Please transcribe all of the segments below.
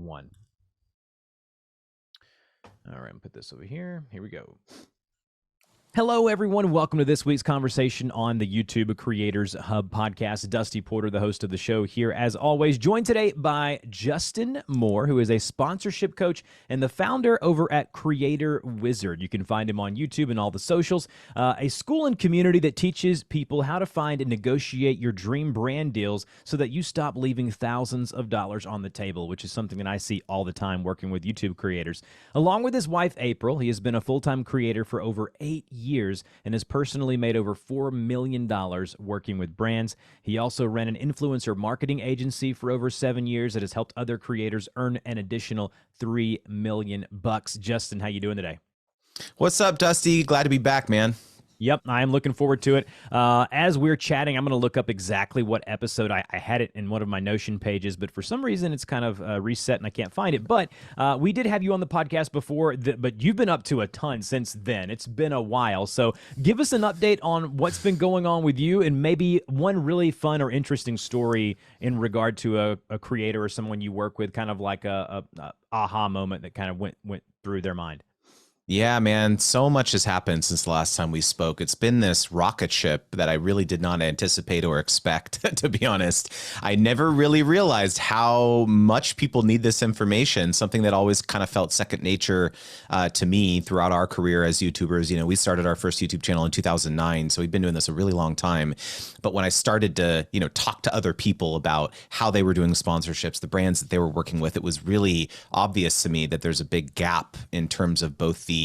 one. All right, put this over here. Here we go. Hello, everyone. Welcome to this week's conversation on the YouTube Creators Hub podcast. Dusty Porter, the host of the show here, as always, joined today by Justin Moore, who is a sponsorship coach and the founder over at Creator Wizard. You can find him on YouTube and all the socials. A school and community that teaches people how to find and negotiate your dream brand deals so that you stop leaving thousands of dollars on the table, which is something that I see all the time working with YouTube creators. Along with his wife, April, he has been a full-time creator for over 8 years and has personally made over $4 million working with brands. He also ran an influencer marketing agency for over 7 years that has helped other creators earn an additional $3 million. Justin, how you doing today? What's up, Dusty? Glad to be back, man. Yep, I am looking forward to it. As we're chatting, I'm going to look up exactly what episode. I had it in one of my Notion pages, but for some reason it's kind of reset and I can't find it. But we did have you on the podcast before, but you've been up to a ton since then. It's been a while. So give us an update on what's been going on with you and maybe one really fun or interesting story in regard to a creator or someone you work with, kind of like a aha moment that kind of went through their mind. Yeah, man, so much has happened since the last time we spoke. It's been this rocket ship that I really did not anticipate or expect, to be honest. I never really realized how much people need this information, something that always kind of felt second nature to me throughout our career as YouTubers. You know, we started our first YouTube channel in 2009, so we've been doing this a really long time. But when I started to, talk to other people about how they were doing sponsorships, the brands that they were working with, it was really obvious to me that there's a big gap in terms of both the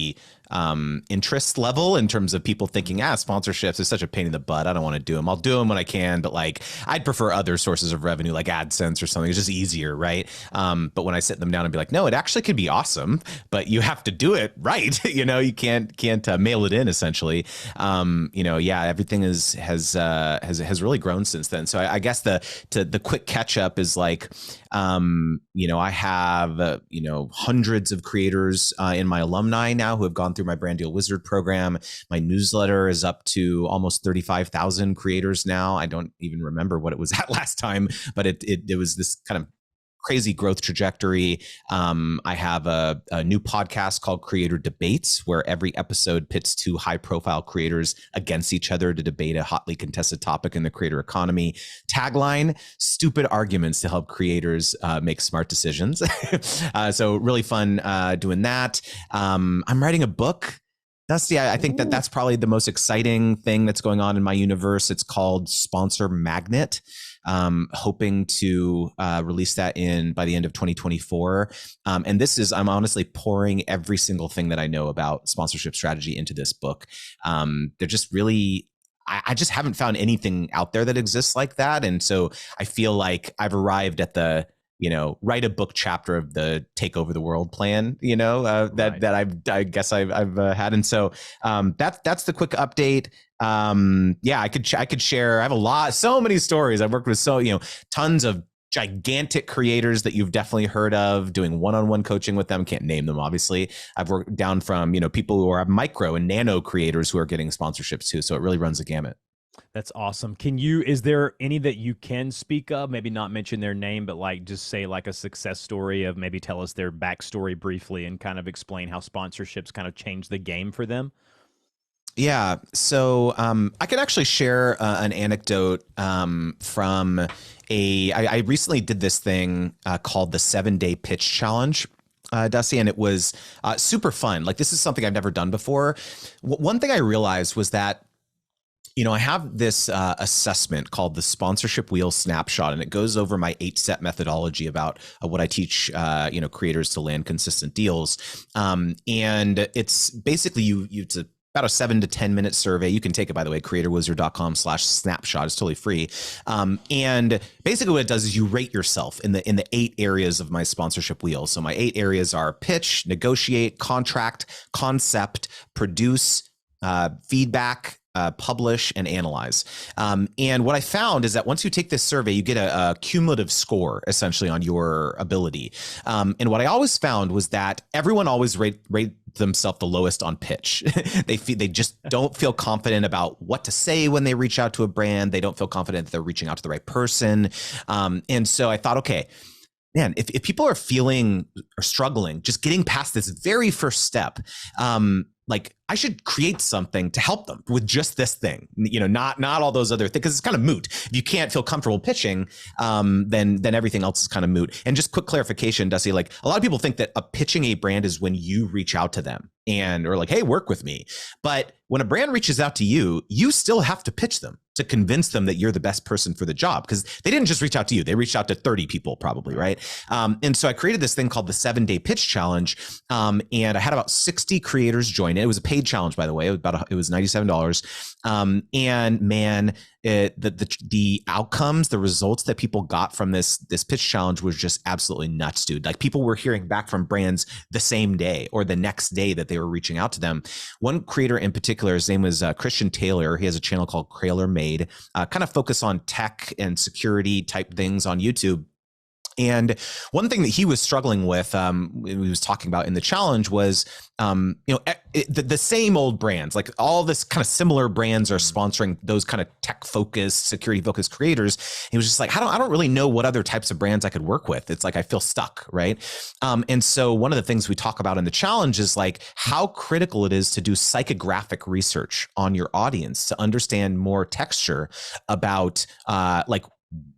interest level, in terms of people thinking, sponsorships is such a pain in the butt. I don't want to do them. I'll do them when I can, but like I'd prefer other sources of revenue like AdSense or something. It's just easier, right? But when I sit them down and be like, no, it actually could be awesome, but you have to do it right. You can't mail it in essentially. Everything has really grown since then. So I guess the quick catch up is like, I have hundreds of creators in my alumni now who have gone through my Brand Deal Wizard program. My newsletter is up to almost 35,000 creators now. I don't even remember what it was at last time, but it was this kind of crazy growth trajectory. I have a new podcast called Creator Debates, where every episode pits two high-profile creators against each other to debate a hotly contested topic in the creator economy. Tagline: stupid arguments to help creators make smart decisions. So really fun doing that. I'm writing a book. Dusty, I think that's probably the most exciting thing that's going on in my universe. It's called Sponsor Magnet. Hoping to release that by the end of 2024. And I'm honestly pouring every single thing that I know about sponsorship strategy into this book. They're just really, I just haven't found anything out there that exists like that. And so I feel like I've arrived at the, write a book chapter of the take over the world plan, that I guess I've had. And so that's the quick update. I could share. I have so many stories. I've worked with tons of gigantic creators that you've definitely heard of, doing one-on-one coaching with them. Can't name them, obviously. I've worked down from, people who are micro and nano creators who are getting sponsorships too. So it really runs the gamut. That's awesome. Is there any that you can speak of, maybe not mention their name, but like just say like a success story of maybe tell us their backstory briefly and kind of explain how sponsorships kind of changed the game for them? Yeah. So I could actually share an anecdote from I recently did this thing called the 7-Day Pitch Challenge. Dusty, and it was super fun. Like, this is something I've never done before. One thing I realized was that I have this assessment called the Sponsorship Wheel Snapshot, and it goes over my 8-step methodology about what I teach, creators to land consistent deals. And it's basically it's about a 7 to 10 minute survey. You can take it, by the way, creatorwizard.com/snapshot. It's totally free. And basically what it does is you rate yourself in the 8 areas of my sponsorship wheel. So my 8 areas are pitch, negotiate, contract, concept, produce, feedback, publish, and analyze. And what I found is that once you take this survey, you get a cumulative score essentially on your ability. And what I always found was that everyone always rate themselves the lowest on pitch. They just don't feel confident about what to say when they reach out to a brand. They don't feel confident that they're reaching out to the right person. And so I thought, okay, man, if people are feeling or struggling, just getting past this very first step, like I should create something to help them with just this thing, not all those other things, because it's kind of moot. If you can't feel comfortable pitching, then everything else is kind of moot. And just quick clarification, Dusty, like a lot of people think that pitching a brand is when you reach out to them or like, hey, work with me. But when a brand reaches out to you, you still have to pitch them to convince them that you're the best person for the job, because they didn't just reach out to you. They reached out to 30 people probably, right? And so I created this thing called the 7-Day Pitch Challenge. And I had about 60 creators join it. It was a paid challenge, by the way. It was $97. And man, the outcomes, the results that people got from this pitch challenge was just absolutely nuts, dude. Like people were hearing back from brands the same day or the next day that they were reaching out to them. One creator in particular, his name was Christian Taylor. He has a channel called Craylor Made, kind of focus on tech and security type things on YouTube. And one thing that he was struggling with, he was talking about in the challenge was, the same old brands, like all this kind of similar brands are sponsoring those kind of tech focused, security focused creators. He was just like, I don't really know what other types of brands I could work with. It's like, I feel stuck. Right. And so one of the things we talk about in the challenge is like how critical it is to do psychographic research on your audience to understand more texture about, like,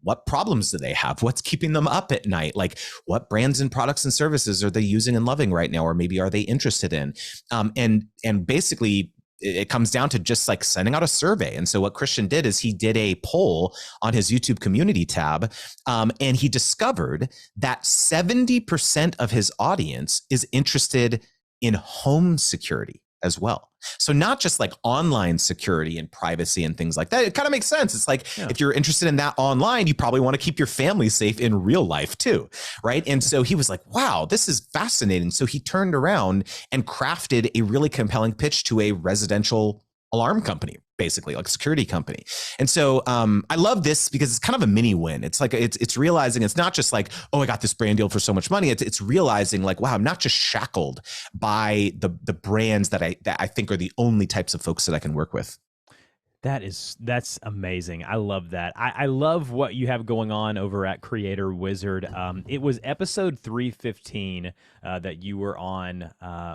what problems do they have? What's keeping them up at night? Like what brands and products and services are they using and loving right now? Or maybe are they interested in? And basically it comes down to just like sending out a survey. And so what Christian did is he did a poll on his YouTube community tab. And he discovered that 70% of his audience is interested in home security as well. So not just like online security and privacy and things like that. It kind of makes sense. It's like, if you're interested in that online, you probably want to keep your family safe in real life too. Right. And so he was like, wow, this is fascinating. So he turned around and crafted a really compelling pitch to a residential alarm company, basically like a security company. And so I love this because it's kind of a mini win. It's like, it's realizing it's not just like, oh, I got this brand deal for so much money. It's realizing like, wow, I'm not just shackled by the brands that I think are the only types of folks that I can work with. That's amazing. I love that. I love what you have going on over at Creator Wizard. It was episode 315 that you were on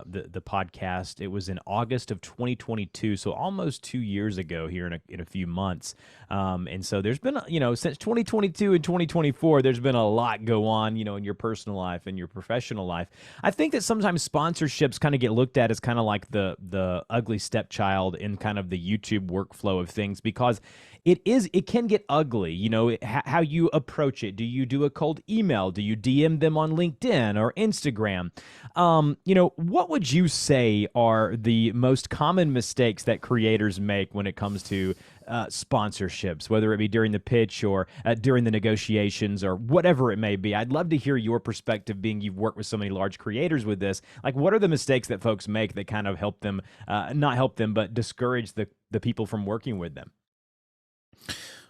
the podcast. It was in August of 2022, so almost 2 years ago here in a few months. And so there's been, since 2022 and 2024, there's been a lot go on, in your personal life and your professional life. I think that sometimes sponsorships kind of get looked at as kind of like the ugly stepchild in kind of the YouTube workflow of things, because it can get ugly, how you approach it. Do you do a cold email? Do you DM them on LinkedIn or Instagram? What would you say are the most common mistakes that creators make when it comes to sponsorships, whether it be during the pitch or during the negotiations or whatever it may be? I'd love to hear your perspective, being you've worked with so many large creators with this. Like, what are the mistakes that folks make that kind of help them, not help them, but discourage the people from working with them?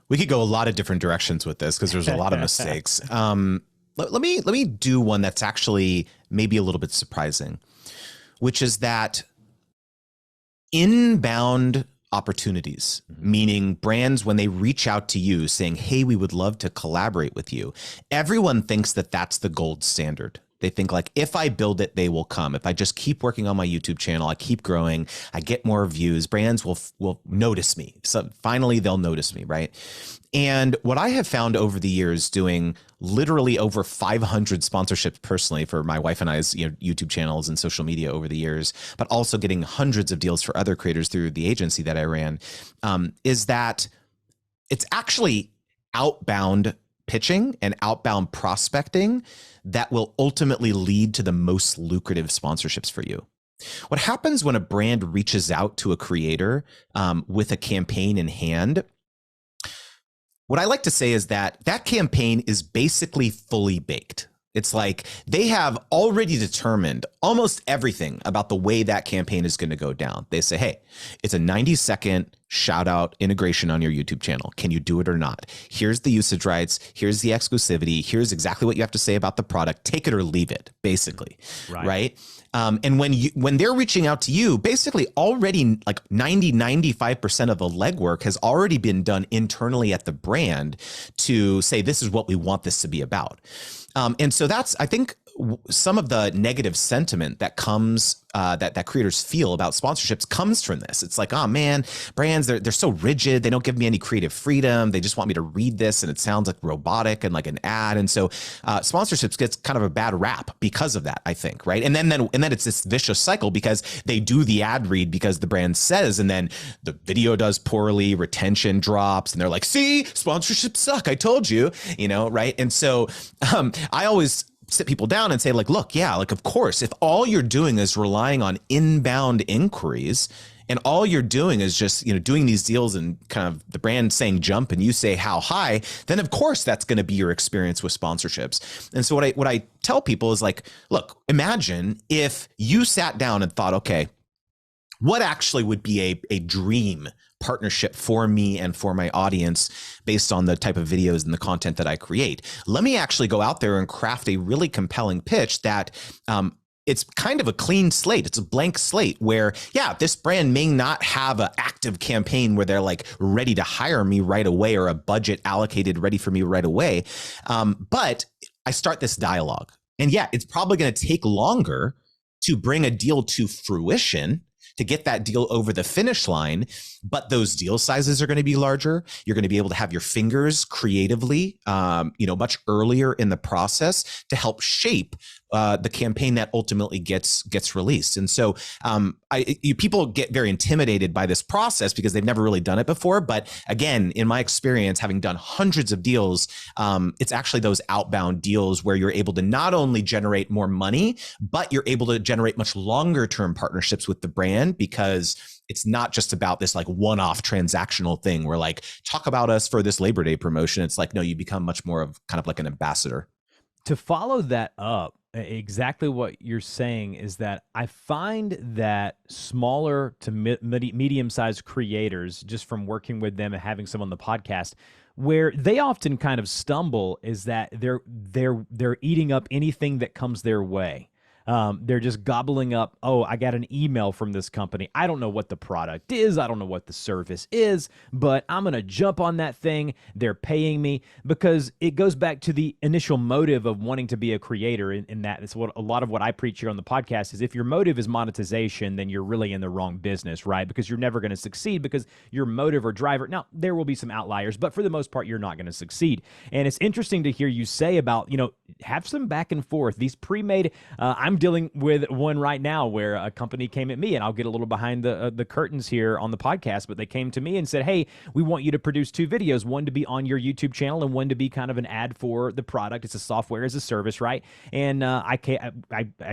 We could go a lot of different directions with this because there's a lot of mistakes. Let me do one that's actually maybe a little bit surprising, which is that inbound opportunities, meaning brands, when they reach out to you saying, hey, we would love to collaborate with you, everyone thinks that that's the gold standard. They think like, if I build it, they will come. If I just keep working on my YouTube channel, I keep growing, I get more views, brands will notice me. So finally they'll notice me, right? And what I have found over the years, doing literally over 500 sponsorships personally for my wife and I's YouTube channels and social media over the years, but also getting hundreds of deals for other creators through the agency that I ran, is that it's actually outbound pitching and outbound prospecting that will ultimately lead to the most lucrative sponsorships for you. What happens when a brand reaches out to a creator with a campaign in hand? What I like to say is that campaign is basically fully baked. It's like they have already determined almost everything about the way that campaign is going to go down. They say, hey, it's a 90-second shout out integration on your YouTube channel. Can you do it or not? Here's the usage rights. Here's the exclusivity. Here's exactly what you have to say about the product. Take it or leave it, basically. Right. And when they're reaching out to you, basically already like 95% of the legwork has already been done internally at the brand to say, this is what we want this to be about. And so that's, I think, some of the negative sentiment that comes that creators feel about sponsorships comes from this. It's like, oh man, brands, they're so rigid. They don't give me any creative freedom. They just want me to read this and it sounds like robotic and like an ad. And so sponsorships gets kind of a bad rap because of that, I think, right? And then it's this vicious cycle because they do the ad read because the brand says, and then the video does poorly, retention drops, and they're like, see, sponsorships suck. I told you, right? And so I always sit people down and say, like, look, yeah, like, of course, if all you're doing is relying on inbound inquiries and all you're doing is just, doing these deals and kind of the brand saying jump and you say how high, then of course that's going to be your experience with sponsorships. And so what I tell people is like, look, imagine if you sat down and thought, okay, what actually would be a dream partnership for me and for my audience based on the type of videos and the content that I create? Let me actually go out there and craft a really compelling pitch that it's kind of a clean slate. It's a blank slate where, yeah, this brand may not have an active campaign where they're like ready to hire me right away or a budget allocated ready for me right away. But I start this dialogue. And yeah, it's probably going to take longer to bring a deal to fruition, to get that deal over the finish line, but those deal sizes are going to be larger. You're going to be able to have your fingers creatively, much earlier in the process to help shape the campaign that ultimately gets released. And so people get very intimidated by this process because they've never really done it before. But again, in my experience, having done hundreds of deals, it's actually those outbound deals where you're able to not only generate more money, but you're able to generate much longer term partnerships with the brand, because it's not just about this like one-off transactional thing where like, talk about us for this Labor Day promotion. It's like, no, you become much more of kind of like an ambassador. To follow that up, exactly what you're saying is that I find that smaller to medium-sized creators, just from working with them and having some on the podcast, where they often kind of stumble is that they're eating up anything that comes their way. They're just gobbling up, oh, I got an email from this company. I don't know what the product is. I don't know what the service is, but I'm going to jump on that thing. They're paying me, because it goes back to the initial motive of wanting to be a creator. In that, it's what a lot of what I preach here on the podcast is, if your motive is monetization, then you're really in the wrong business, right? Because you're never going to succeed because your motive or driver, now there will be some outliers, but for the most part, you're not going to succeed. And it's interesting to hear you say about, have some back and forth. These pre-made, I'm dealing with one right now where a company came at me, and I'll get a little behind the curtains here on the podcast, but they came to me and said, hey, we want you to produce 2 videos, one to be on your YouTube channel and one to be kind of an ad for the product. It's a software as a service, right? And I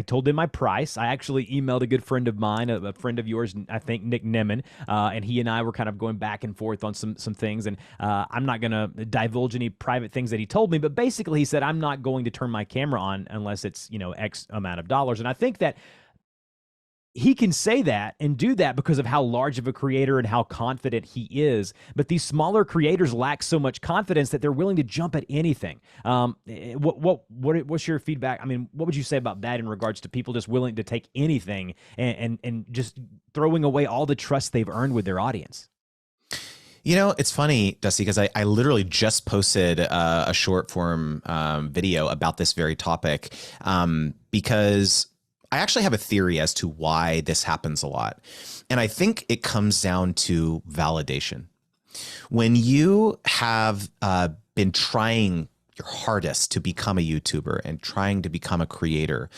told them my price. I actually emailed a good friend of mine, a friend of yours, I think Nick Nemeth, and he and I were kind of going back and forth on some things, and I'm not going to divulge any private things that he told me, but basically he said, I'm not going to turn my camera on unless it's, X amount of dollars. And I think that he can say that and do that because of how large of a creator and how confident he is. But these smaller creators lack so much confidence that they're willing to jump at anything. What's your feedback? I mean, what would you say about that in regards to people just willing to take anything and just throwing away all the trust they've earned with their audience? It's funny, Dusty, because I literally just posted a short form video about this very topic, because I actually have a theory as to why this happens a lot. And I think it comes down to validation. When you have been trying your hardest to become a YouTuber and trying to become a creator,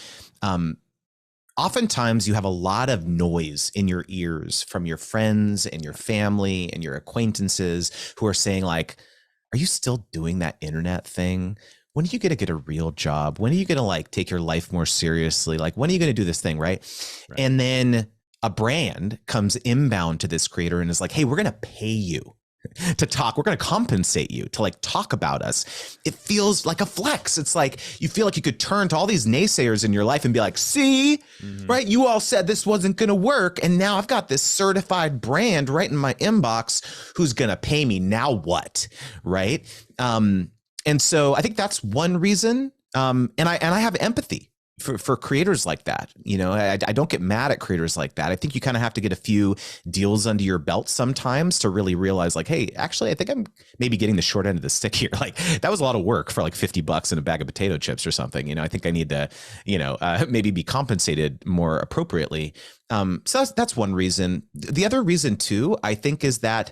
oftentimes you have a lot of noise in your ears from your friends and your family and your acquaintances who are saying like, are you still doing that internet thing? When are you going to get a real job? When are you going to like take your life more seriously? Like, when are you going to do this thing? Right. And then a brand comes inbound to this creator and is like, hey, we're going to pay you to talk. We're going to compensate you to like talk about us. It feels like a flex. It's like you feel like you could turn to all these naysayers in your life and be like, see, right? You all said this wasn't going to work. And now I've got this certified brand right in my inbox who's going to pay me. Now what? Right. And so I think that's one reason. And I have empathy for creators like that. You know, I don't get mad at creators like that. I think you kind of have to get a few deals under your belt sometimes to really realize like, hey, actually, I think I'm maybe getting the short end of the stick here. Like that was a lot of work for like $50 and a bag of potato chips or something. You know, I think I need to, maybe be compensated more appropriately. So that's one reason. The other reason too, I think, is that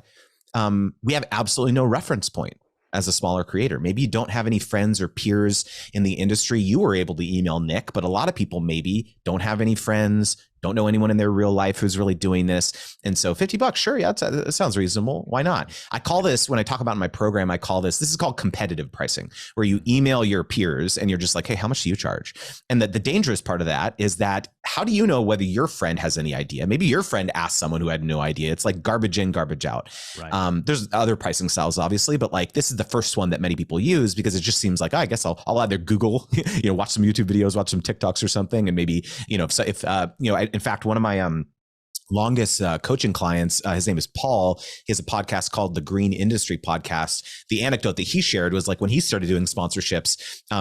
we have absolutely no reference point. As a smaller creator, maybe you don't have any friends or peers in the industry. You were able to email Nick, but a lot of people maybe don't have any friends, don't know anyone in their real life who's really doing this. And so $50, sure. Yeah, that sounds reasonable. Why not? I call this, when I talk about in my program, this is called competitive pricing, where you email your peers and you're just like, hey, how much do you charge? And the dangerous part of that is that how do you know whether your friend has any idea? Maybe your friend asked someone who had no idea. It's like garbage in, garbage out. Right. There's other pricing styles, obviously, but like this is the first one that many people use because it just seems like, I guess I'll either Google, watch some YouTube videos, watch some TikToks or something. And maybe, in fact, one of my longest coaching clients, his name is Paul. He has a podcast called the Green Industry Podcast. The anecdote that he shared was like when he started doing sponsorships,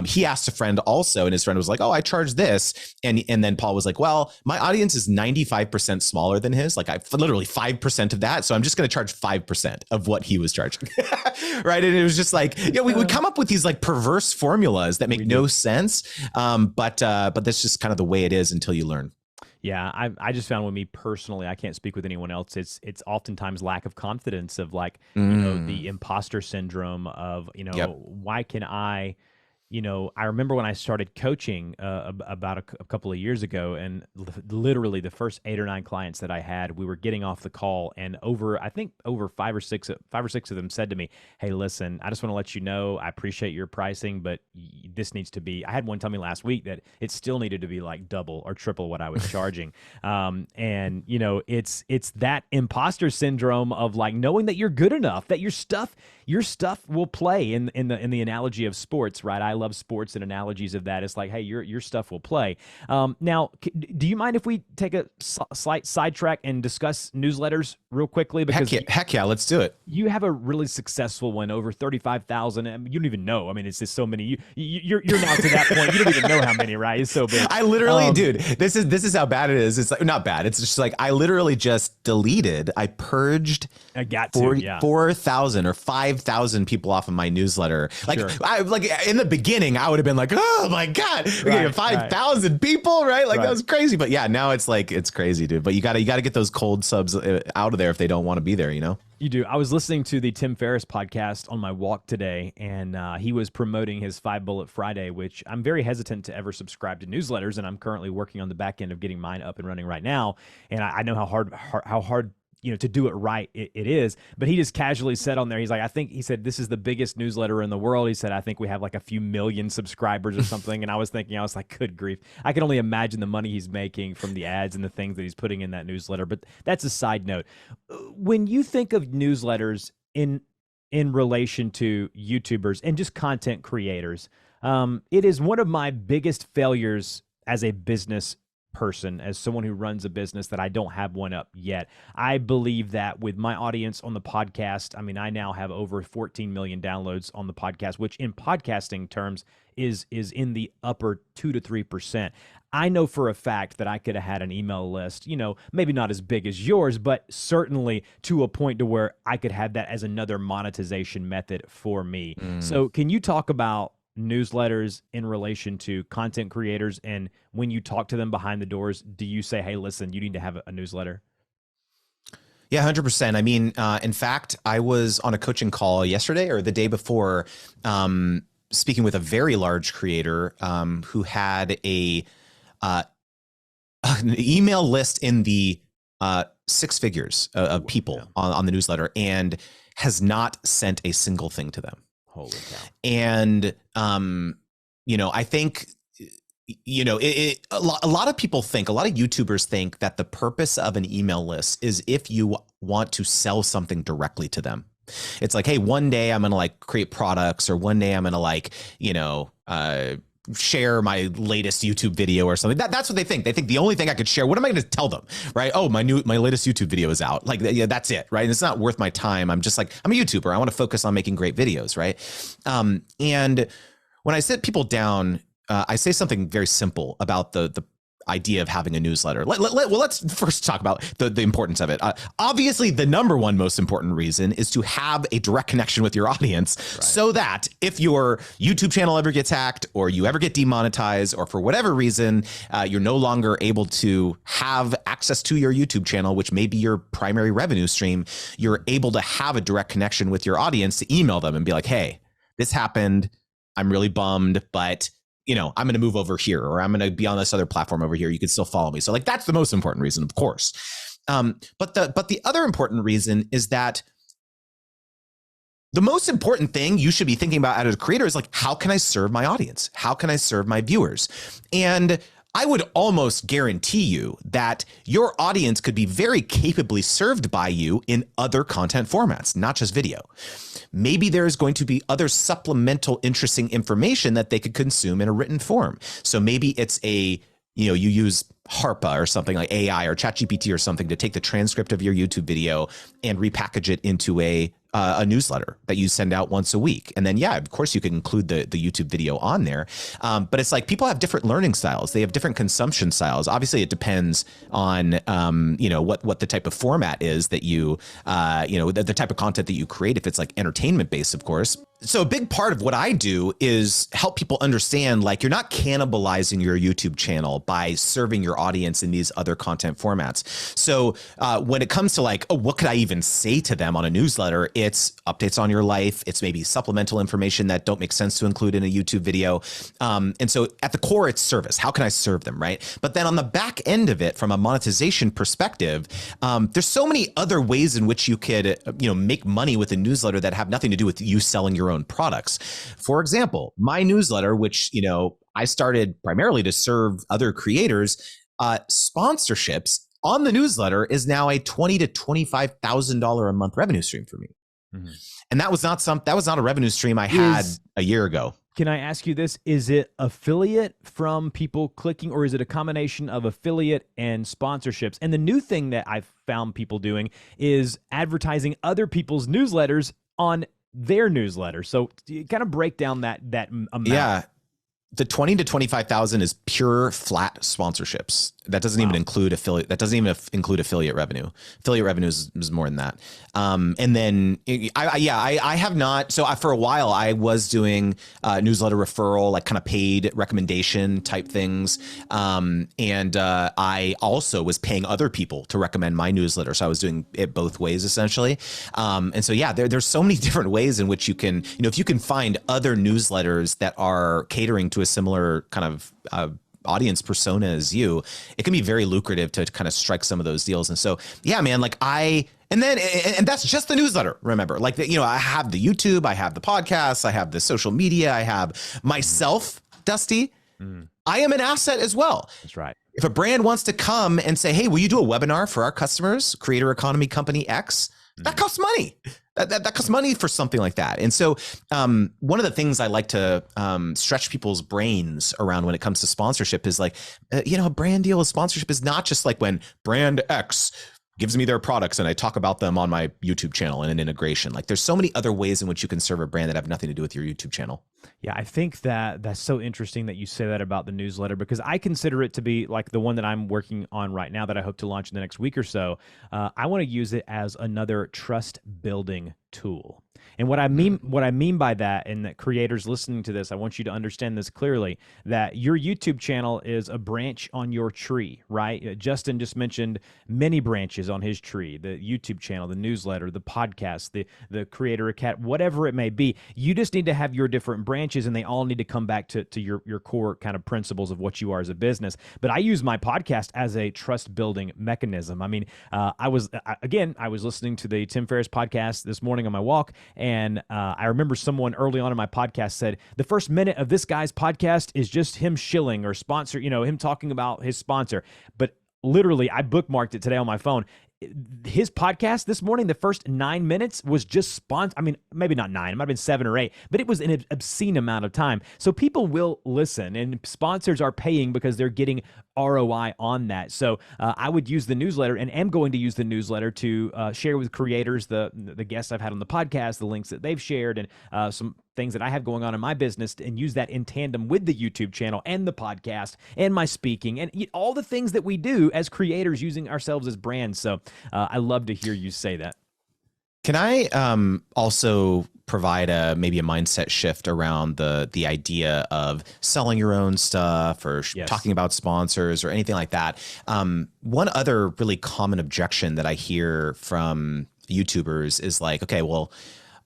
he asked a friend also, and his friend was like, oh, I charge this. And then Paul was like, well, my audience is 95% smaller than his. Like I literally 5% of that. So I'm just going to charge 5% of what he was charging. Right. And it was just like, we come up with these like perverse formulas that make no sense. But that's just kind of the way it is until you learn. Yeah, I just found with me personally, I can't speak with anyone else. It's oftentimes lack of confidence of like, the imposter syndrome of, why can I, I remember when I started coaching about a couple of years ago, and literally the first 8 or 9 clients that I had, we were getting off the call, and over 5 or 6 of them said to me, hey, listen, I just want to let you know, I appreciate your pricing, but this needs to be, I had one tell me last week that it still needed to be like double or triple what I was charging. And it's that imposter syndrome of like knowing that you're good enough, that your stuff will play in the analogy of sports, right? I love sports and analogies of that. It's like, hey, your stuff will play. Now, do you mind if we take a slight sidetrack and discuss newsletters real quickly? Because heck yeah, let's do it. You have a really successful one, over 35,000. I mean, you don't even know. I mean, it's just so many. You're now to that point. You don't even know how many, right? It's so big. I literally, dude, this is how bad it is. It's like, not bad. It's just like I literally just deleted. I purged. I got 4,000 or 5,000 people off of my newsletter. Like sure. In the beginning, I would have been like, oh my God, we're getting 5,000 people, right? Like that was crazy. But yeah, now it's like, it's crazy, dude. But you gotta get those cold subs out of there if they don't want to be there, You do. I was listening to the Tim Ferriss podcast on my walk today, and he was promoting his 5 Bullet Friday, which I'm very hesitant to ever subscribe to newsletters, and I'm currently working on the back end of getting mine up and running right now. And I know how hard to do it right it is. But he just casually said on there, he's like, he said, this is the biggest newsletter in the world. He said, I think we have like a few million subscribers or something. And I was like, good grief. I can only imagine the money he's making from the ads and the things that he's putting in that newsletter. But that's a side note. When you think of newsletters in relation to YouTubers and just content creators, it is one of my biggest failures as a business person, as someone who runs a business, that I don't have one up yet. I believe that with my audience on the podcast, I mean, I now have over 14 million downloads on the podcast, which in podcasting terms is in the upper 2 to 3%. I know for a fact that I could have had an email list, maybe not as big as yours, but certainly to a point to where I could have that as another monetization method for me. So can you talk about newsletters in relation to content creators, and when you talk to them behind the doors, do you say, hey, listen, you need to have a newsletter? Yeah, 100%. I mean, in fact, I was on a coaching call yesterday or the day before, speaking with a very large creator who had an email list in the 6 figures of people on the newsletter, and has not sent a single thing to them. Holy cow. And, I think, a lot of people think, a lot of YouTubers think that the purpose of an email list is if you want to sell something directly to them. It's like, hey, one day I'm going to like create products, or one day I'm going to like, share my latest YouTube video or something. That's what they think. They think the only thing I could share, what am I going to tell them? Right? Oh, my latest YouTube video is out. Like, yeah, that's it. Right. And it's not worth my time. I'm just like, I'm a YouTuber. I want to focus on making great videos. Right. And when I sit people down, I say something very simple about the idea of having a newsletter. Let's first talk about the importance of it. Obviously, the number one most important reason is to have a direct connection with your audience, right? So that if your YouTube channel ever gets hacked, or you ever get demonetized, or for whatever reason, you're no longer able to have access to your YouTube channel, which may be your primary revenue stream, you're able to have a direct connection with your audience, to email them and be like, hey, this happened. I'm really bummed, but I'm going to move over here, or I'm going to be on this other platform over here. You can still follow me. So like, that's the most important reason, of course. But the other important reason is that the most important thing you should be thinking about as a creator is like, how can I serve my audience? How can I serve my viewers? And I would almost guarantee you that your audience could be very capably served by you in other content formats, not just video. Maybe there's going to be other supplemental interesting information that they could consume in a written form. So maybe it's you use Harpa or something like AI or ChatGPT or something to take the transcript of your YouTube video and repackage it into a newsletter that you send out once a week. And then, yeah, of course you can include the YouTube video on there. But it's like, people have different learning styles. They have different consumption styles. Obviously it depends on, what the type of format is that the type of content that you create, if it's like entertainment based, of course. So a big part of what I do is help people understand, like, you're not cannibalizing your YouTube channel by serving your audience in these other content formats. So when it comes to like, oh, what could I even say to them on a newsletter? It's updates on your life. It's maybe supplemental information that don't make sense to include in a YouTube video. And so at the core, it's service. How can I serve them, right? But then on the back end of it, from a monetization perspective, there's so many other ways in which you could, make money with a newsletter that have nothing to do with you selling your own products. For example, my newsletter, which, I started primarily to serve other creators, sponsorships on the newsletter is now a $20,000 to $25,000 a month revenue stream for me. Mm-hmm. And that was not a revenue stream I had a year ago. Can I ask you this? Is it affiliate from people clicking, or is it a combination of affiliate and sponsorships? And the new thing that I've found people doing is advertising other people's newsletters on their newsletter. So you kind of break down that amount. Yeah. The 20 to 25,000 is pure flat sponsorships. That doesn't even include affiliate. That doesn't even include affiliate revenue. Affiliate revenue is more than that. And then I have not. So for a while I was doing newsletter referral, like kind of paid recommendation type things. And I also was paying other people to recommend my newsletter. So I was doing it both ways essentially. And so, yeah, there's so many different ways in which you can, if you can find other newsletters that are catering to a similar kind of audience persona as you, it can be very lucrative to kind of strike some of those deals. And so, yeah, man, like and that's just the newsletter. Remember, like, I have the YouTube, I have the podcast, I have the social media, I have myself, Dusty. I am an asset as well. That's right. If a brand wants to come and say, hey, will you do a webinar for our customers, Creator Economy Company X? That costs money. That costs money for something like that. And so one of the things I like to stretch people's brains around when it comes to sponsorship is like, a brand deal with sponsorship is not just like when brand X gives me their products and I talk about them on my YouTube channel in an integration. Like, there's so many other ways in which you can serve a brand that have nothing to do with your YouTube channel. Yeah, I think that's so interesting that you say that about the newsletter, because I consider it to be like the one that I'm working on right now that I hope to launch in the next week or so. I want to use it as another trust building tool. And what I mean by that, and that creators listening to this, I want you to understand this clearly, that your YouTube channel is a branch on your tree, right? Justin just mentioned many branches on his tree: the YouTube channel, the newsletter, the podcast, the Creator Academy, whatever it may be. You just need to have your different branches, and they all need to come back to your core kind of principles of what you are as a business. But I use my podcast as a trust building mechanism. I mean, I was listening to the Tim Ferriss podcast this morning on my walk, and I remember someone early on in my podcast said, the first minute of this guy's podcast is just him shilling or sponsor, him talking about his sponsor. But literally, I bookmarked it today on my phone. his podcast this morning, the first 9 minutes was just sponsored. I mean, maybe not 9, it might have been 7 or 8, but it was an obscene amount of time. So people will listen, and sponsors are paying because they're getting ROI on that. So I would use the newsletter, and am going to use the newsletter to share with creators the guests I've had on the podcast, the links that they've shared, and some things that I have going on in my business, and use that in tandem with the YouTube channel and the podcast and my speaking and all the things that we do as creators using ourselves as brands. So I love to hear you say that. Can I also provide maybe a mindset shift around the idea of selling your own stuff or talking about sponsors or anything like that? One other really common objection that I hear from YouTubers is like, okay, well,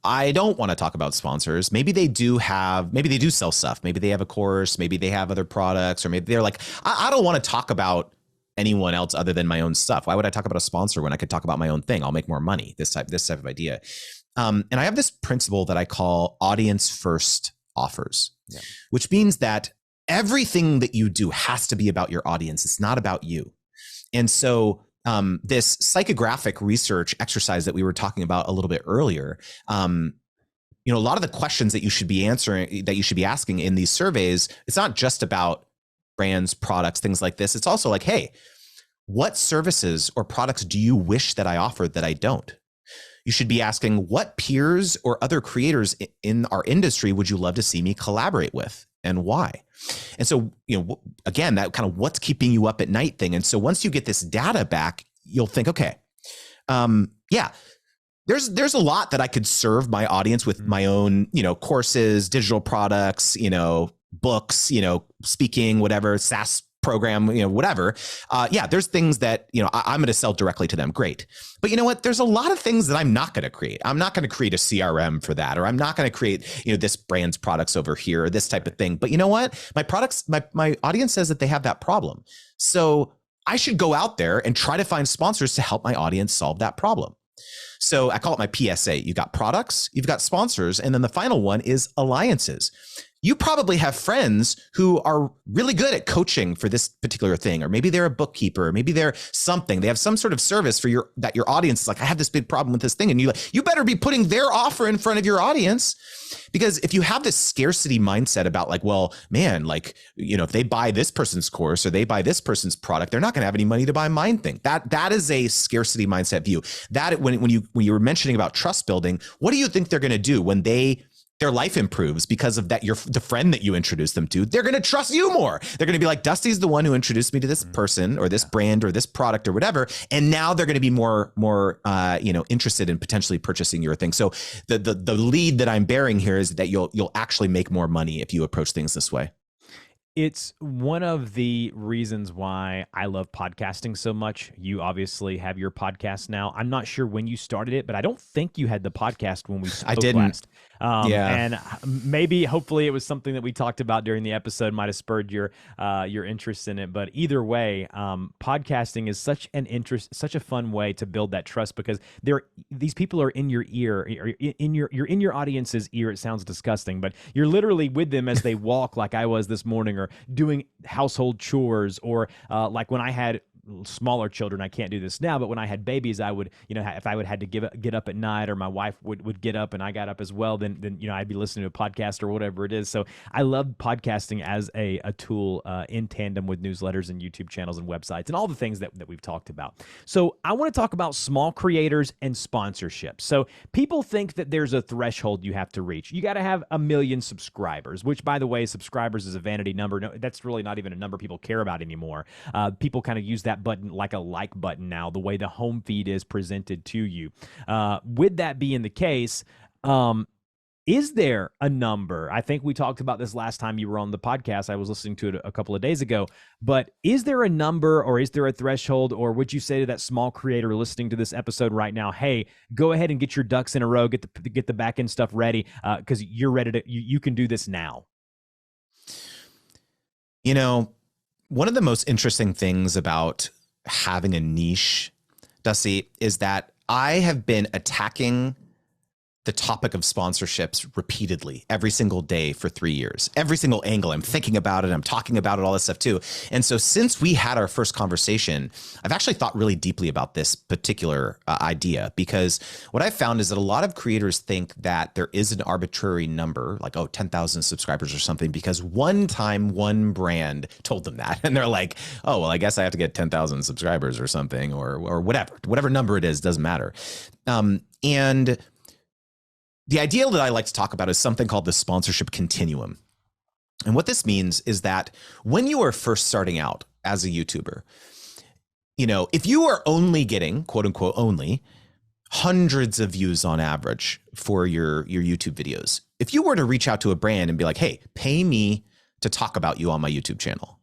I don't want to talk about sponsors. Maybe they do sell stuff. Maybe they have a course, maybe they have other products, or maybe they're like, I don't want to talk about anyone else other than my own stuff. Why would I talk about a sponsor when I could talk about my own thing? I'll make more money. This type of idea. And I have this principle that I call audience first offers, which means that everything that you do has to be about your audience. It's not about you. And so this psychographic research exercise that we were talking about a little bit earlier, a lot of the questions that you should be answering, that you should be asking in these surveys, it's not just about brands, products, things like this. It's also like, hey, what services or products do you wish that I offered that I don't? You should be asking, what peers or other creators in our industry would you love to see me collaborate with, and why? And so, again, that kind of what's keeping you up at night thing. And so once you get this data back, you'll think, okay, there's a lot that I could serve my audience with my own, courses, digital products, books, speaking, whatever, SaaS program, whatever. There's things that, I'm going to sell directly to them. Great. But you know what? There's a lot of things that I'm not going to create. I'm not going to create a CRM for that, or I'm not going to create, this brand's products over here, or this type of thing. But you know what? My products, my audience says that they have that problem. So I should go out there and try to find sponsors to help my audience solve that problem. So I call it my PSA. You've got products, you've got sponsors, and then the final one is alliances. You probably have friends who are really good at coaching for this particular thing, or maybe they're a bookkeeper, or maybe they're something. They have some sort of service that your audience is like, I have this big problem with this thing. And you better be putting their offer in front of your audience, because if you have this scarcity mindset about like, well, man, like, if they buy this person's course or they buy this person's product, they're not going to have any money to buy mine thing. That is a scarcity mindset view. That when you were mentioning about trust building, what do you think they're going to do when their life improves because of that? The friend that you introduced them to, they're going to trust you more. They're going to be like, Dusty's the one who introduced me to this person or this brand or this product or whatever. And now they're going to be more interested in potentially purchasing your thing. So the lead that I'm bearing here is that you'll actually make more money if you approach things this way. It's one of the reasons why I love podcasting so much. You obviously have your podcast now. I'm not sure when you started it, but I don't think you had the podcast when we spoke I didn't. last. And maybe, hopefully, it was something that we talked about during the episode, might have spurred your interest in it. But either way, podcasting is such a fun way to build that trust, because these people are in your ear, you're in your audience's ear. It sounds disgusting, but you're literally with them as they walk, like I was this morning, or doing household chores, or like when I had smaller children. I can't do this now, but when I had babies, I would, if I would had to get up at night, or my wife would get up and I got up as well, then I'd be listening to a podcast or whatever it is. So I love podcasting as a tool in tandem with newsletters and YouTube channels and websites and all the things that we've talked about. So I want to talk about small creators and sponsorships. So people think that there's a threshold you have to reach. You got to have 1 million subscribers, which, by the way, subscribers is a vanity number. No, that's really not even a number people care about anymore. People kind of use that button like a like button now, the way the home feed is presented to you. With that being the case, is there a number? I think we talked about this last time you were on the podcast. I was listening to it a couple of days ago. But is there a number, or is there a threshold, or would you say to that small creator listening to this episode right now, hey, go ahead and get your ducks in a row, get the back end stuff ready, because you're ready to, you can do this now? One of the most interesting things about having a niche, Dusty, is that I have been attacking the topic of sponsorships repeatedly every single day for 3 years. Every single angle, I'm thinking about it, I'm talking about it, all this stuff too. And so since we had our first conversation, I've actually thought really deeply about this particular idea, because what I've found is that a lot of creators think that there is an arbitrary number, like, 10,000 subscribers or something, because one time one brand told them that. And they're like, oh, well, I guess I have to get 10,000 subscribers or something, or whatever number it is, doesn't matter. And the idea that I like to talk about is something called the sponsorship continuum. And what this means is that when you are first starting out as a YouTuber, if you are only getting, quote unquote, only hundreds of views on average for your YouTube videos, if you were to reach out to a brand and be like, hey, pay me to talk about you on my YouTube channel,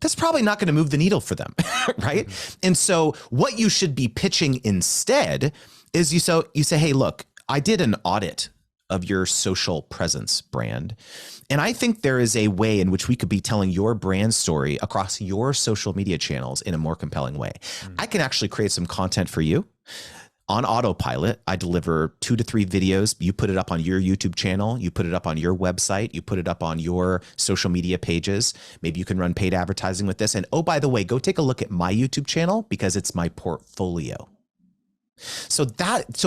that's probably not going to move the needle for them, right? Mm-hmm. And so what you should be pitching instead is you say, hey, look, I did an audit of your social presence brand, and I think there is a way in which we could be telling your brand story across your social media channels in a more compelling way. I can actually create some content for you on autopilot. I deliver 2 to 3 videos. You put it up on your YouTube channel. You put it up on your website. You put it up on your social media pages. Maybe you can run paid advertising with this. And oh, by the way, go take a look at my YouTube channel because it's my portfolio. So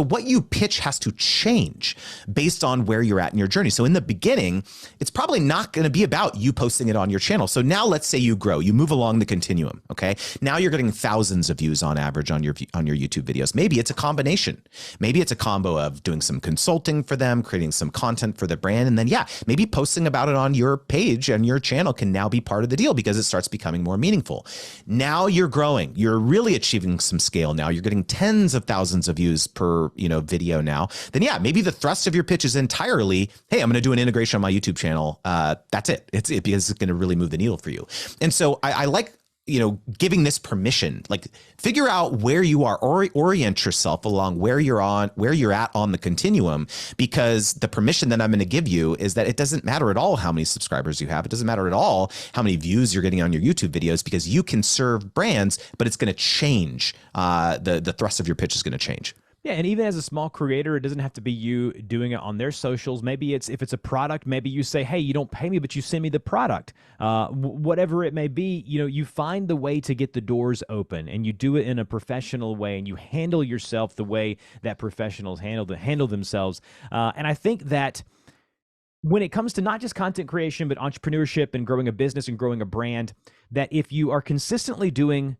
what you pitch has to change based on where you're at in your journey. So in the beginning, it's probably not going to be about you posting it on your channel. So now let's say you grow, you move along the continuum. Okay. Now you're getting thousands of views on average on your YouTube videos. Maybe it's a combination. Maybe it's a combo of doing some consulting for them, creating some content for the brand. And then, maybe posting about it on your page and your channel can now be part of the deal because it starts becoming more meaningful. Now you're growing. You're really achieving some scale. Now you're getting tens of thousands of views per video now. Then maybe the thrust of your pitch is entirely, hey, I'm going to do an integration on my YouTube channel. That's it. It's because it's going to really move the needle for you. And so I like giving this permission, like figure out where you are, or orient yourself along where you're at on the continuum, because the permission that I'm going to give you is that it doesn't matter at all how many subscribers you have. It doesn't matter at all how many views you're getting on your YouTube videos, because you can serve brands, but it's going to change. The thrust of your pitch is going to change. Yeah, and even as a small creator, it doesn't have to be you doing it on their socials. Maybe if it's a product, maybe you say, hey, you don't pay me, but you send me the product. Whatever it may be, you find the way to get the doors open, and you do it in a professional way, and you handle yourself the way that professionals handle themselves. And I think that when it comes to not just content creation, but entrepreneurship and growing a business and growing a brand, that if you are consistently doing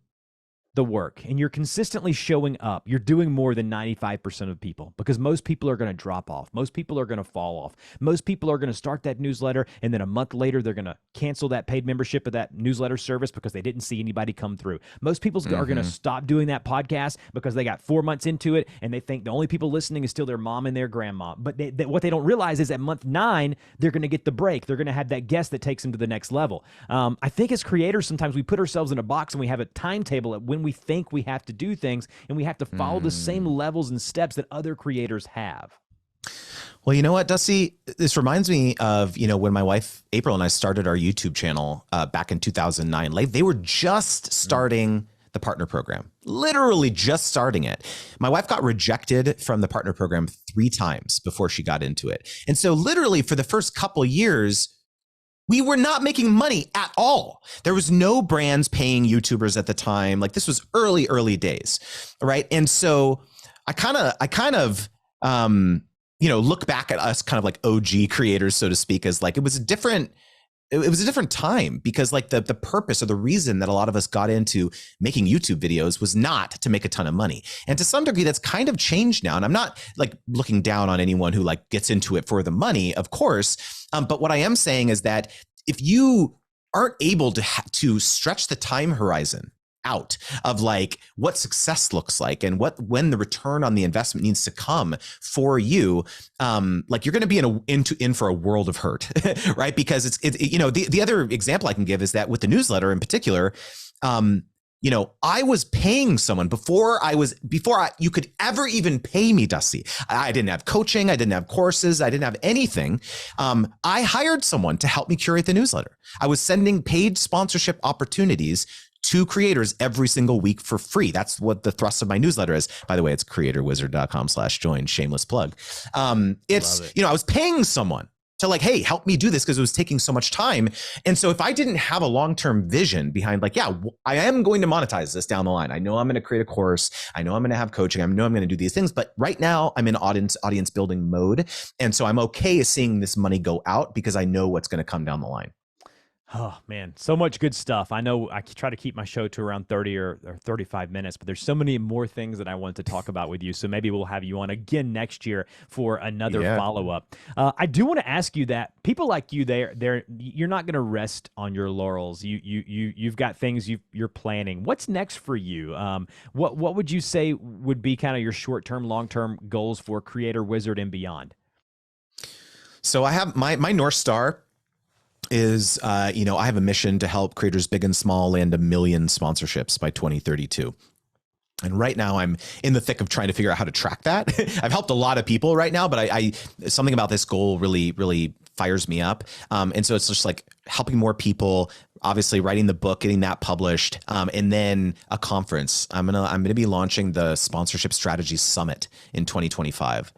the work and you're consistently showing up, you're doing more than 95% of people, because most people are going to drop off. Most people are going to fall off. Most people are going to start that newsletter, and then a month later, they're going to cancel that paid membership of that newsletter service because they didn't see anybody come through. Most people are going to stop doing that podcast because they got 4 months into it and they think the only people listening is still their mom and their grandma. But what they don't realize is at month 9, they're going to get the break. They're going to have that guest that takes them to the next level. I think as creators, sometimes we put ourselves in a box and we have a timetable at when we think we have to do things, and we have to follow the same levels and steps that other creators have. Well, you know what, Dusty? This reminds me of, when my wife, April, and I started our YouTube channel back in 2009. They were just starting the partner program, literally just starting it. My wife got rejected from the partner program 3 times before she got into it. And so literally for the first couple years, we were not making money at all. There was no brands paying YouTubers at the time. Like, this was early days, right? And so I kind of look back at us kind of like OG creators, so to speak, as like it was a different time, because like the purpose or the reason that a lot of us got into making YouTube videos was not to make a ton of money. And to some degree, that's kind of changed now. And I'm not like looking down on anyone who like gets into it for the money, of course. But what I am saying is that if you aren't able to stretch the time horizon out of like what success looks like and when the return on the investment needs to come for you, like you're going to be in for a world of hurt, right? Because the other example I can give is that with the newsletter in particular, I was paying someone before you could ever even pay me, Dusty. I didn't have coaching. I didn't have courses. I didn't have anything. I hired someone to help me curate the newsletter. I was sending paid sponsorship opportunities to creators every single week for free. That's what the thrust of my newsletter is. By the way, it's creatorwizard.com/join, shameless plug. It's, I was paying someone to like, hey, help me do this because it was taking so much time. And so if I didn't have a long-term vision behind like, yeah, I am going to monetize this down the line. I know I'm going to create a course. I know I'm going to have coaching. I know I'm going to do these things. But right now I'm in audience building mode. And so I'm okay seeing this money go out because I know what's going to come down the line. Oh, man, so much good stuff. I know I try to keep my show to around 30 or 35 minutes, but there's so many more things that I want to talk about with you. So maybe we'll have you on again next year for another follow-up. I do want to ask you that people like you, you're not going to rest on your laurels. You've got things you're planning. What's next for you? What would you say would be kind of your short-term, long-term goals for Creator Wizard and beyond? So I have my North Star is, I have a mission to help creators big and small land 1 million sponsorships by 2032. And right now I'm in the thick of trying to figure out how to track that. I've helped a lot of people right now, but I something about this goal really, really fires me up. And so it's just like helping more people, obviously writing the book, getting that published, and then a conference. I'm gonna be launching the Sponsorship Strategy Summit in 2025.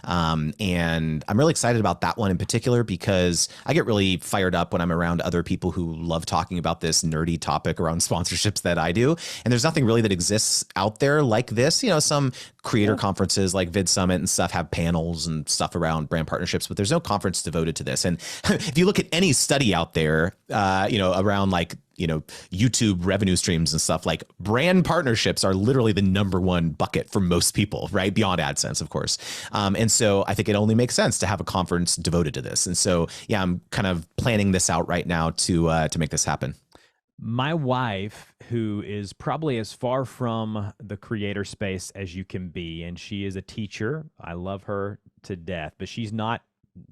And I'm really excited about that one in particular because I get really fired up when I'm around other people who love talking about this nerdy topic around sponsorships that I do. And there's nothing really that exists out there like this. Some creator conferences like Vid Summit and stuff have panels and stuff around brand partnerships, but there's no conference devoted to this. And if you look at any study out there, around like, YouTube revenue streams and stuff, like brand partnerships are literally the #1 bucket for most people, right? Beyond AdSense, of course. And so I think it only makes sense to have a conference devoted to this. And so, yeah, I'm kind of planning this out right now to make this happen. My wife, who is probably as far from the creator space as you can be, and she is a teacher. I love her to death, but she's not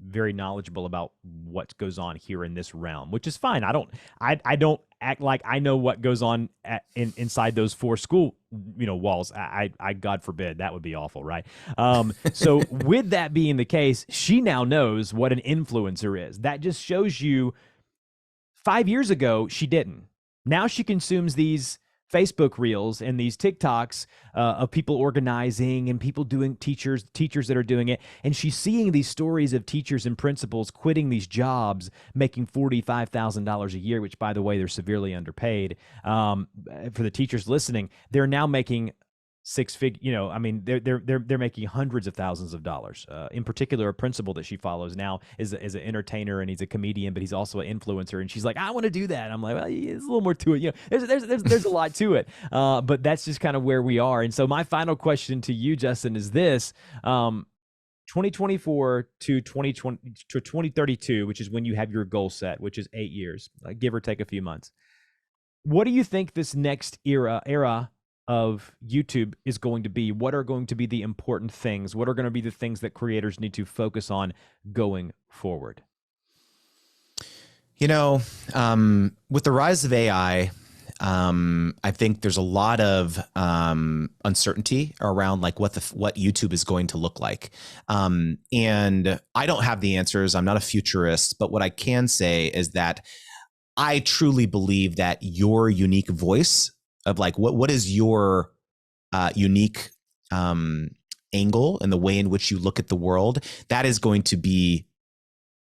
very knowledgeable about what goes on here in this realm, which is fine. I don't act like I know what goes on inside those 4 school, walls. I God forbid, that would be awful, right? So with that being the case, she now knows what an influencer is. That just shows you 5 years ago, she didn't. Now she consumes these Facebook reels and these TikToks of people organizing and people doing teachers that are doing it. And she's seeing these stories of teachers and principals quitting these jobs, making $45,000 a year, which, by the way, they're severely underpaid. For the teachers listening, they're now making they're making hundreds of thousands of dollars. In particular, a principal that she follows now is an entertainer and he's a comedian, but he's also an influencer. And she's like, I want to do that. I'm like, well, there's a little more to it. There's a lot to it. But that's just kind of where we are. And so my final question to you, Justin, is this: 2024 to 2020 to 2032, which is when you have your goal set, which is 8 years, give or take a few months. What do you think this next era of YouTube is going to be? What are going to be the important things? What are going to be the things that creators need to focus on going forward? With the rise of AI, I think there's a lot of uncertainty around like what YouTube is going to look like. And I don't have the answers. I'm not a futurist, but what I can say is that I truly believe that your unique voice of like what is your unique angle and the way in which you look at the world, that is going to be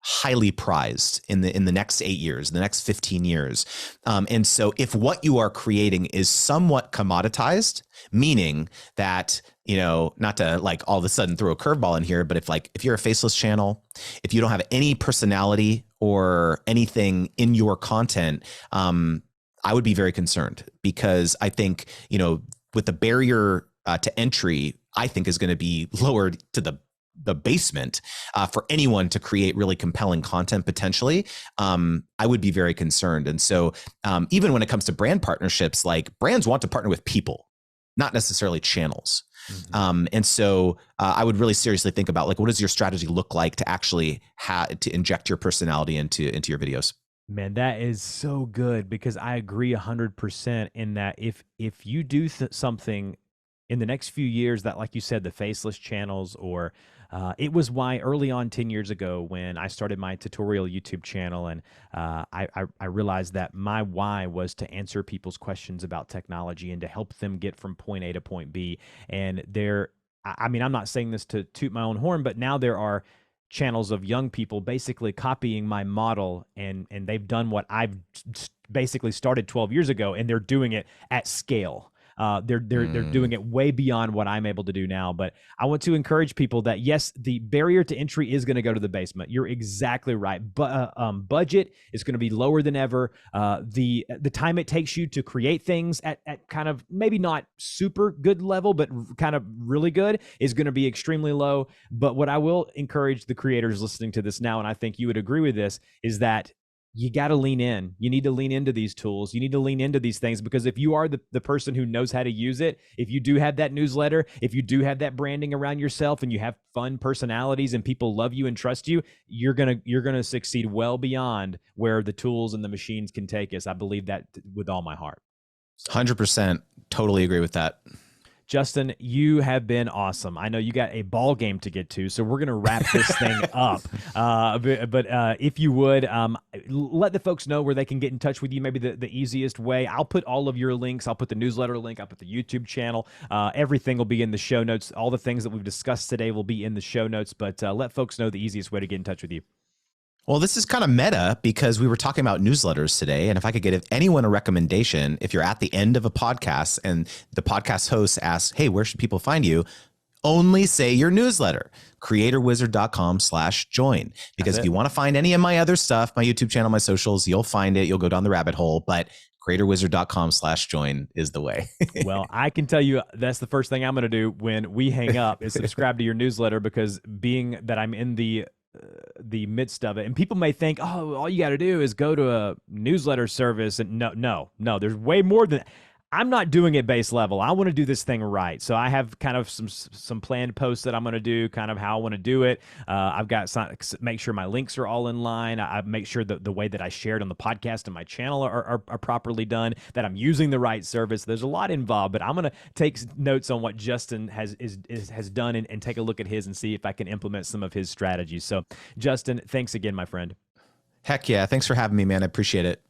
highly prized in the next 8 years, the next 15 years. And so if what you are creating is somewhat commoditized, meaning that, not to like all of a sudden throw a curveball in here, but if you're a faceless channel, if you don't have any personality or anything in your content, I would be very concerned because I think, with the barrier to entry, I think is going to be lowered to the basement for anyone to create really compelling content potentially. I would be very concerned. And so even when it comes to brand partnerships, like brands want to partner with people, not necessarily channels. Mm-hmm. And so I would really seriously think about like, what does your strategy look like to actually to inject your personality into your videos? Man, that is so good because I agree 100% in that if you do something in the next few years that, like you said, the faceless channels or It was why early on 10 years ago when I started my tutorial YouTube channel, and I realized that my why was to answer people's questions about technology and to help them get from point A to point B. And I mean, I'm not saying this to toot my own horn, but now there are channels of young people basically copying my model, and they've done what I've basically started 12 years ago, and they're doing it at scale. They're doing it way beyond what I'm able to do now. But I want to encourage people that yes, the barrier to entry is going to go to the basement. You're exactly right. But budget is going to be lower than ever. The time it takes you to create things at kind of maybe not super good level, but kind of really good is going to be extremely low. But what I will encourage the creators listening to this now, and I think you would agree with this, is that you got to lean in. You need to lean into these tools. You need to lean into these things, because if you are the person who knows how to use it, if you do have that newsletter, if you do have that branding around yourself, and you have fun personalities and people love you and trust you, you're going to succeed well beyond where the tools and the machines can take us. I believe that with all my heart. 100%. Totally agree with that. Justin, you have been awesome. I know you got a ball game to get to, so we're going to wrap this thing up. But if you would, let the folks know where they can get in touch with you, maybe the easiest way. I'll put all of your links. I'll put the newsletter link. I'll put the YouTube channel. Everything will be in the show notes. All the things that we've discussed today will be in the show notes, but let folks know the easiest way to get in touch with you. Well, this is kind of meta because we were talking about newsletters today. And if I could give anyone a recommendation, if you're at the end of a podcast and the podcast host asks, hey, where should people find you? Only say your newsletter, creatorwizard.com/join. Because if you want to find any of my other stuff, my YouTube channel, my socials, you'll find it. You'll go down the rabbit hole. But creatorwizard.com/join is the way. Well, I can tell you that's the first thing I'm going to do when we hang up is subscribe to your newsletter, because being that I'm in the midst of it, and people may think, oh, all you got to do is go to a newsletter service, and no, there's way more than that. I'm not doing it base level. I want to do this thing right. So I have kind of some planned posts that I'm going to do, kind of how I want to do it. I've got make sure my links are all in line. I make sure that the way that I shared on the podcast and my channel are properly done, that I'm using the right service. There's a lot involved, but I'm going to take notes on what Justin has done and take a look at his and see if I can implement some of his strategies. So Justin, thanks again, my friend. Heck yeah. Thanks for having me, man. I appreciate it.